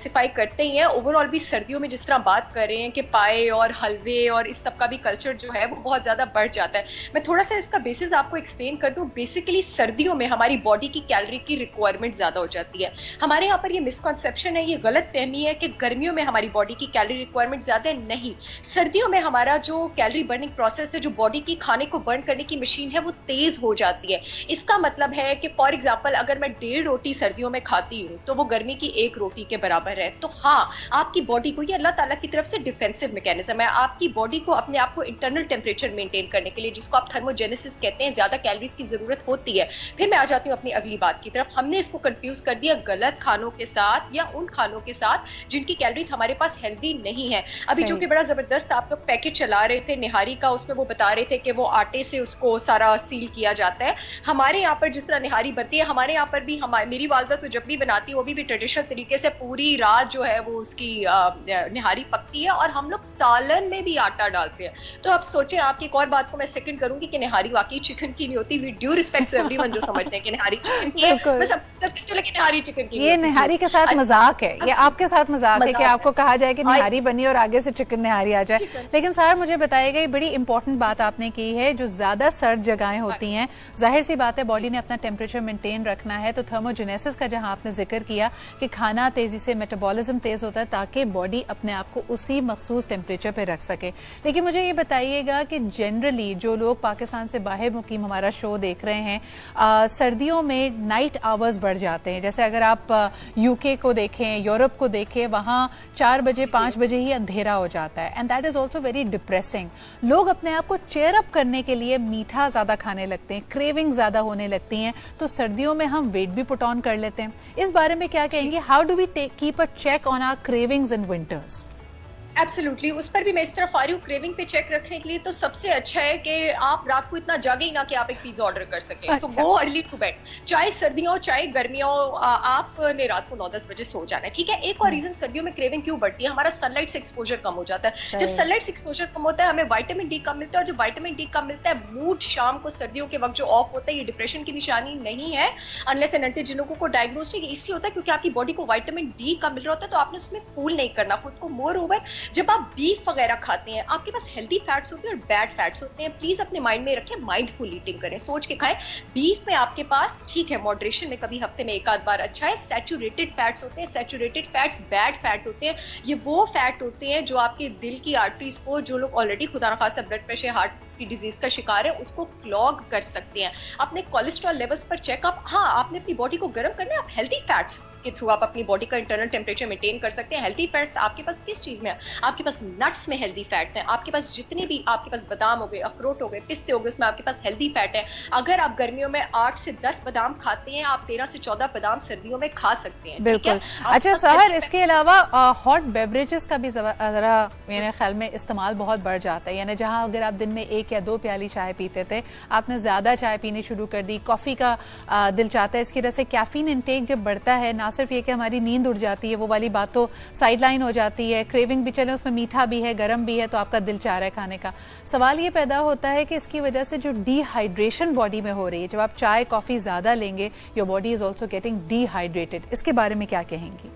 Detoxify करते ही हैं, overall भी सर्दियों में जिस तरह बात कर रहे हैं कि पाए और हलवे और इस सब का भी कल्चर जो है वो बहुत ज्यादा बढ़ जाता है। मैं थोड़ा सा इसका बेसिस आपको एक्सप्लेन कर दूं। बेसिकली सर्दियों में हमारी बॉडी की कैलोरी की रिक्वायरमेंट ज्यादा हो जाती है। हमारे यहाँ पर ये मिसकॉन्सेप्शन है, ये गलत फहमी है कि गर्मियों में हमारी बॉडी की कैलोरी रिक्वायरमेंट ज्यादा है। नहीं, सर्दियों में हमारा जो कैलोरी बर्निंग प्रोसेस है, जो बॉडी की खाने को बर्न करने की मशीन है, वो तेज हो जाती है। इसका मतलब है कि फॉर एग्जाम्पल अगर मैं 1.5 रोटी सर्दियों में खाती हूँ तो वो गर्मी की 1 रोटी के बराबर है। तो हाँ, आपकी बॉडी को, ये अल्लाह ताला की तरफ से डिफेंसिव मैकेनिज्म है, आपकी बॉडी को अपने आप को इंटरनल टेम्परेचर मेंटेन करने के लिए, जिसको आप थर्मोजेनेसिस कहते हैं, ज्यादा कैलोरीज की जरूरत होती है। फिर मैं आ जाती हूँ अपनी अगली बात की तरफ। हमने इसको कंफ्यूज कर दिया गलत खानों के साथ या उन खानों के साथ जिनकी कैलोरीज हमारे पास हेल्दी नहीं है। अभी जो कि बड़ा जबरदस्त आप लोग पैकेट चला रहे थे निहारी का, उसमें वो बता रहे थे कि वो आटे से उसको सारा सील किया जाता है। हमारे यहाँ पर जिस तरह निहारी बनती है, हमारे यहाँ पर भी मेरी वालदा तो जब भी बनाती है वो भी ट्रेडिशनल तरीके से पूरी रात जो है वो उसकी निहारी पकती है, और हम लोग सालन में भी आटा डालते हैं। तो अब सोचे, आपकी एक और बात को मैं सेकंड करूंगी कि निहारी वाकई चिकन की नहीं होती। We due respect to everyone जो समझते हैं कि निहारी चिकन की है, बस लेकिन निहारी चिकन की। ये निहारी के साथ मजाक है, ये आपके साथ मजाक है कि आपको कहा जाए कि निहारी बनी और आगे से चिकन निहारी आ जाए। लेकिन सर मुझे बताइएगा, ये बड़ी इंपॉर्टेंट बात आपने की है, जो ज्यादा सर्द जगहें होती हैं, जाहिर सी बात है बॉडी ने अपना टेम्परेचर मेंटेन रखना है, तो थर्मोजेनेसिस का जहां आपने जिक्र किया कि खाना तेजी से, मेटाबॉलिज्म तेज होता है ताकि बॉडी अपने आप को उसी मखसूस टेम्परेचर पे रख सके। लेकिन मुझे ये बताइएगा कि जनरली जो लोग पाकिस्तान से बाहर मुकीम हमारा शो देख रहे हैं, सर्दियों में नाइट आवर्स बढ़ जाते हैं। जैसे अगर आप यूके को देखें, यूरोप को देखें, वहां 4 बजे 5 बजे ही अंधेरा हो जाता है, and that is also very depressing. लोग अपने आप को चेयर अप करने के लिए मीठा ज्यादा खाने लगते हैं, क्रेविंग ज्यादा होने लगती हैं, तो सर्दियों में हम वेट भी पुट ऑन कर लेते हैं। इस बारे में क्या कहेंगे? How do we keep a check on our cravings in winters? Absolutely, उस पर भी मैं इस तरफ आ रही हूँ। क्रेविंग पे चेक रखने के लिए तो सबसे अच्छा है कि आप रात को इतना जागे ही ना कि आप एक पिज्जा ऑर्डर कर सकें। सो गो अर्ली टू बेड। चाहे सर्दियों चाहे गर्मियों, आपने रात को 9-10 बजे सो जाना है, ठीक है। एक और रीजन सर्दियों में क्रेविंग क्यों बढ़ती है, हमारा सनलाइट से एक्सपोजर कम हो जाता है। जब सनलाइट से एक्सपोजर कम होता है, हमें विटामिन डी कम मिलता है, और जब विटामिन डी कम मिलता है, मूड शाम को सर्दियों के वक्त जो ऑफ होता है, ये डिप्रेशन की निशानी नहीं है, अनलेस एंड अनटिल जिन लोगों को डायग्नोस्टिक इससे होता है क्योंकि आपकी बॉडी को विटामिन डी कम मिल रहा होता है, तो आपने उसमें फूल नहीं करना खुद को। मोर ओवर, जब आप बीफ वगैरह खाते हैं, आपके पास हेल्दी फैट्स होते हैं और बैड फैट्स होते हैं। प्लीज अपने माइंड में रखें, माइंडफुल ईटिंग करें, सोच के खाएं। बीफ में आपके पास ठीक है, मॉडरेशन में कभी हफ्ते में एक आध बार अच्छा है। सैचुरेटेड फैट्स होते हैं, सैचुरेटेड फैट्स बैड फैट होते हैं। ये वो फैट होते हैं जो आपके दिल की आर्टरीज को, जो लोग ऑलरेडी खुदा न खास्ता ब्लड प्रेशर, हार्ट की डिजीज का शिकार है, उसको क्लॉग कर सकते हैं। अपने कोलेस्ट्रॉल लेवल्स पर चेकअप, हाँ आपने अपनी बॉडी को गर्म करना है, आप हेल्दी फैट्स के थ्रू आप अपनी बॉडी का इंटरनल टेम्परेचर मेंटेन कर सकते हैं। हेल्दी फैट्स आपके पास किस चीज में है? आपके पास नट्स में हेल्दी फैट्स हैं, आपके पास जितने भी, आपके पास बादाम हो गए, अखरोट हो गए, पिस्ते हो गए, उसमें आपके पास हेल्दी फैट है। अगर आप गर्मियों में 8 से 10 बादाम खाते हैं, आप 13 से 14 बादाम सर्दियों में खा सकते हैं। बिल्कुल। अच्छा सहर, इसके अलावा हॉट बेवरेजेस का भी जरा मेरे ख्याल में इस्तेमाल बहुत बढ़ जाता है, यानी जहां अगर आप दिन में 1 या 2 प्याली चाय पीते थे, आपने ज्यादा चाय पीनी शुरू कर दी, कॉफी का दिल चाहता है। इसकी वजह से कैफीन इंटेक जब बढ़ता है, ना सिर्फ ये कि हमारी नींद उड़ जाती है, वो वाली बात तो साइडलाइन हो जाती है, क्रेविंग भी चले, उसमें मीठा भी है, गर्म भी है, तो आपका दिल चाह रहा है खाने का। सवाल ये पैदा होता है कि इसकी वजह से जो डिहाइड्रेशन बॉडी में हो रही है, जब आप चाय कॉफी ज्यादा लेंगे, your body is also getting dehydrated. इसके बारे में क्या कहेंगी?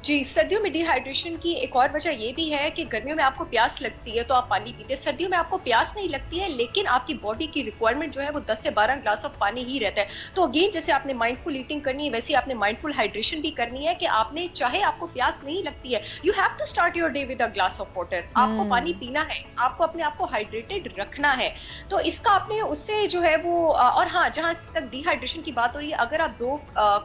जी, सर्दियों में डिहाइड्रेशन की एक और वजह यह भी है कि गर्मियों में आपको प्यास लगती है तो आप पानी पीते हैं, सर्दियों में आपको प्यास नहीं लगती है, लेकिन आपकी बॉडी की रिक्वायरमेंट जो है वो 10 से 12 ग्लास ऑफ पानी ही रहता है। तो अगेन, जैसे आपने माइंडफुल ईटिंग करनी है, वैसे आपने माइंडफुल हाइड्रेशन भी करनी है कि आपने, चाहे आपको प्यास नहीं लगती है, you have to start your day with a glass of water. आपको पानी पीना है, आपको अपने आप को हाइड्रेटेड रखना है। तो इसका आपने उससे जो है वो, और हाँ, जहां तक डिहाइड्रेशन की बात हो रही है, अगर आप 2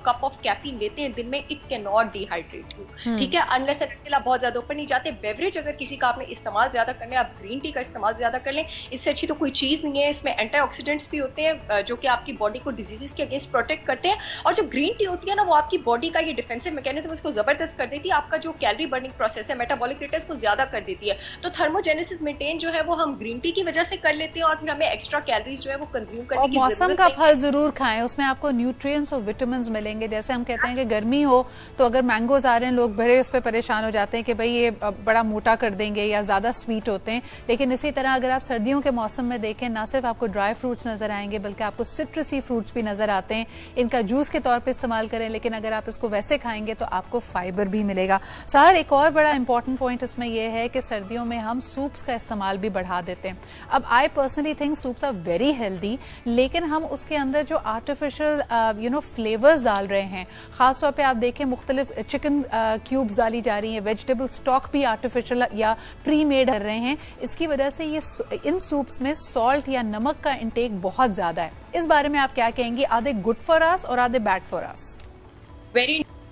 कप ऑफ कैफीन लेते हैं दिन में, it can not dehydrate you, ठीक है, अनलेस एंड आप बहुत ज्यादा ऊपर नहीं जाते। बेवरेज अगर किसी का आपने इस्तेमाल ज्यादा करना है, आप ग्रीन टी का इस्तेमाल ज्यादा कर लें, इससे अच्छी तो कोई चीज नहीं है। इसमें एंटीऑक्सीडेंट्स भी होते हैं जो कि आपकी बॉडी को डिजीजेस के अगेंस्ट प्रोटेक्ट करते हैं, और जो ग्रीन टी होती है ना, वो आपकी बॉडी का ये डिफेंसिव मैकेनिज्म उसको जबरदस्त कर देती है, आपका जो कैलोरी बर्निंग प्रोसेस है, मेटाबॉलिक रेट है, इसको ज्यादा कर देती है। तो थर्मोजेनेसिस मेंटेन जो है वो हम ग्रीन टी की वजह से कर लेते हैं, और फिर हमें एक्स्ट्रा कैलोरीज जो है वो कंज्यूम करने की जरूरत मौसम का फल जरूर खाएं, उसमें आपको न्यूट्रिएंट्स और विटामिन्स मिलेंगे। जैसे हम कहते हैं कि गर्मी हो तो अगर मैंगोज आ रहे हैं, लोग बड़े उस पर परेशान हो जाते हैं कि भाई ये बड़ा मोटा कर देंगे या ज्यादा स्वीट होते हैं, लेकिन इसी तरह अगर आप सर्दियों के मौसम में देखें ना सिर्फ आपको ड्राई फ्रूट्स नजर आएंगे बल्कि आपको सिट्रसी फ्रूट्स भी नजर आते हैं। इनका जूस के तौर पे इस्तेमाल करें, लेकिन अगर आप इसको वैसे खाएंगे तो आपको फाइबर भी मिलेगा। सर एक और बड़ा इंपॉर्टेंट पॉइंट इसमें यह है कि सर्दियों में हम सूप्स का इस्तेमाल भी बढ़ा देते हैं। अब I personally think soups are very healthy, लेकिन हम उसके अंदर जो आर्टिफिशियल फ्लेवर्स डाल रहे हैं, खासतौर पर आप देखें मुख्तलिफ चिकन क्यूब्स डाली जा रही है, वेजिटेबल स्टॉक भी आर्टिफिशियल या प्री मेड कर रहे हैं, इसकी वजह से ये इन सूप्स में सॉल्ट या नमक का इंटेक बहुत ज्यादा है। इस बारे में आप क्या कहेंगी? Are they good for us और are they bad for us?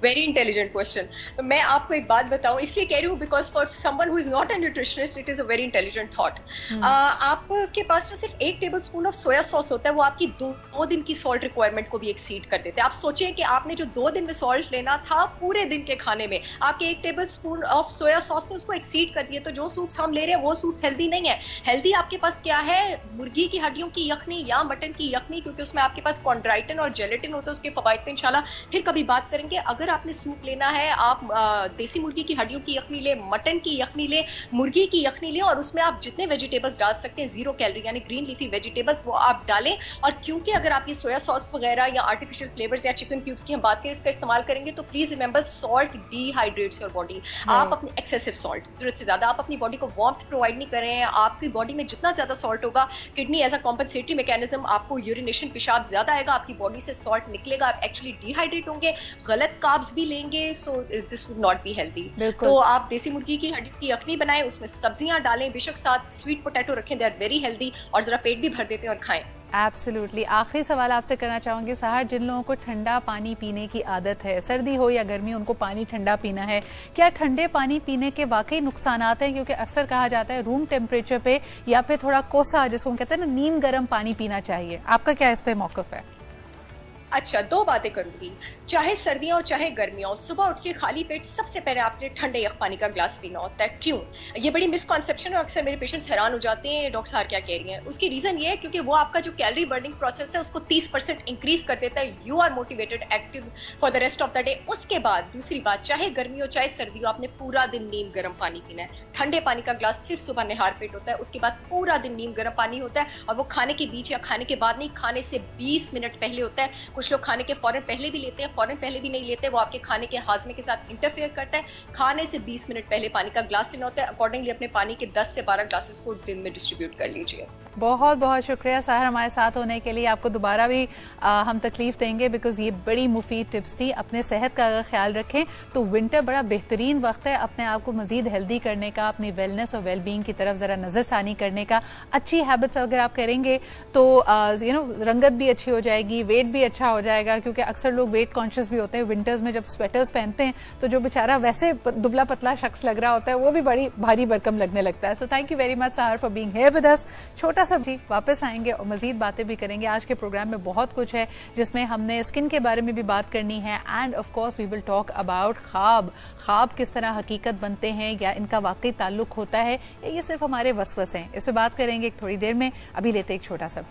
Very intelligent question. मैं आपको एक बात बताऊं, इसलिए कह रही हूँ because for someone who is not a nutritionist it is a very intelligent thought. आपके पास जो सिर्फ 1 tablespoon of soya sauce होता है वो आपकी 2 दिन की सॉल्ट रिक्वायरमेंट को भी एक्सीड कर देते हैं। आप सोचें कि आपने जो 2 दिन में सॉल्ट लेना था पूरे दिन के खाने में, आपके 1 tablespoon of soya sauce ने उसको एक्सीड कर दिया। तो जो सूप्स हम ले रहे हैं वो सूप्स हेल्दी नहीं है। हेल्दी आपके पास क्या है? मुर्गी की हड्डियों की यखनी या मटन की यखनी, क्योंकि उसमें आपके पास कॉन्ड्राइटिन और जेलेटिन होता है। उसके फवाइद पे इंशाल्लाह फिर कभी बात करेंगे। अगर आपने सूप लेना है, आप देसी मुर्गी की हड्डियों की यखनी ले, मटन की यखनी ले, मुर्गी की यखनी ले, और उसमें आप जितने वेजिटेबल्स डाल सकते हैं 0 कैलोरी यानी ग्रीन लीफी वेजिटेबल्स वो आप डालें। और क्योंकि अगर आप ये सोया सॉस वगैरह या आर्टिफिशियल फ्लेवर्स या चिकन क्यूब्स की हम बात करें इसका इस्तेमाल करेंगे तो please remember salt dehydrates your body. आप अपनी एक्सेसिव सॉल्ट, जरूरत से ज्यादा आप अपनी बॉडी को वार्मथ प्रोवाइड नहीं कर रहे हैं। आपकी बॉडी में जितना ज्यादा सॉल्ट होगा, kidney as a compensatory mechanism, आपको यूरिनेशन पेशाब ज्यादा आएगा, आपकी बॉडी से सॉल्ट निकलेगा, आप एक्चुअली डिहाइड्रेट होंगे, गलत कार्ब्स भी लेंगे, so this would not be healthy. तो आप देसी मुर्गी की हड्डी की यखनी बनाएं, उसमें सब्जियां डालें, बेशक साथ स्वीट पोटैटो रखें, दे आर वेरी हेल्दी, और जरा पेट भी भर देते हैं और खाएं। एब्सोल्युटली। आखिरी सवाल आपसे करना चाहूंगी सहर, जिन लोगों को ठंडा पानी पीने की आदत है, सर्दी हो या गर्मी, उनको पानी ठंडा पीना है, क्या ठंडे पानी पीने के वाकई नुकसानात हैं? क्योंकि अक्सर कहा जाता है रूम टेम्परेचर पे या फिर थोड़ा कोसा, जिसको हम कहते हैं ना, नीम गर्म पानी पीना चाहिए। आपका क्या इस पे मौकफ है? अच्छा, 2 बातें करूंगी। चाहे सर्दियां हो चाहे गर्मियां हो, सुबह उठ के खाली पेट सबसे पहले आपने ठंडे यख पानी का ग्लास पीना होता है। क्यों? ये बड़ी मिसकॉन्सेप्शन है, अक्सर मेरे पेशेंट्स हैरान हो जाते हैं डॉक्टर साहब क्या कह रही हैं। उसकी रीजन ये है क्योंकि वो आपका जो कैलोरी बर्निंग प्रोसेस है उसको 30% इंक्रीज कर देता है। You are motivated, active for the rest of the day. उसके बाद दूसरी बात, चाहे गर्मी हो चाहे सर्दी हो, आपने पूरा दिन नीम गर्म पानी पीना है। ठंडे पानी का ग्लास सिर्फ सुबह निहार पेट होता है, उसके बाद पूरा दिन नीम गर्म पानी होता है, और वो खाने के बीच या खाने के बाद नहीं, खाने से 20 मिनट पहले होता है। कुछ लोग खाने के फौरन पहले भी लेते हैं, फौरन पहले भी नहीं लेते, वो आपके खाने के हाजमे के साथ इंटरफेयर करता है। खाने से 20 मिनट पहले पानी का ग्लास लेना होता है। अकॉर्डिंगली अपने पानी के 10 से 12 ग्लासेस को दिन में डिस्ट्रीब्यूट कर लीजिए। बहुत बहुत शुक्रिया सहर हमारे साथ होने के लिए। आपको दोबारा भी हम तकलीफ देंगे बिकॉज ये बड़ी मुफीद टिप्स थी। अपने सेहत का अगर ख्याल रखें तो विंटर बड़ा बेहतरीन वक्त है अपने आप को मजीद हेल्दी करने का, अपनी वेलनेस और वेलबींग की तरफ जरा नजरसानी करने का। अच्छी हैबिट्स अगर आप करेंगे तो रंगत भी अच्छी हो जाएगी, वेट भी अच्छा हो जाएगा, क्योंकि अक्सर लोग वेट कॉन्शियस भी होते हैं। विंटर्स में जब स्वेटर्स पहनते हैं तो जो बेचारा वैसे दुबला पतला शख्स लग रहा होता है वो भी बड़ी भारी भरकम लगने लगता है। So thank you very much Sehar for being here with us. छोटा सब जी वापस आएंगे और मजीद बातें भी करेंगे। आज के प्रोग्राम में बहुत कुछ है जिसमें हमने स्किन के बारे में भी बात करनी है, and of course we will talk about ख्वाब किस तरह हकीकत बनते हैं, या इनका वाकई ताल्लुक होता है या ये सिर्फ हमारे वसवस हैं। इस पर बात करेंगे थोड़ी देर में। अभी लेते एक छोटा सा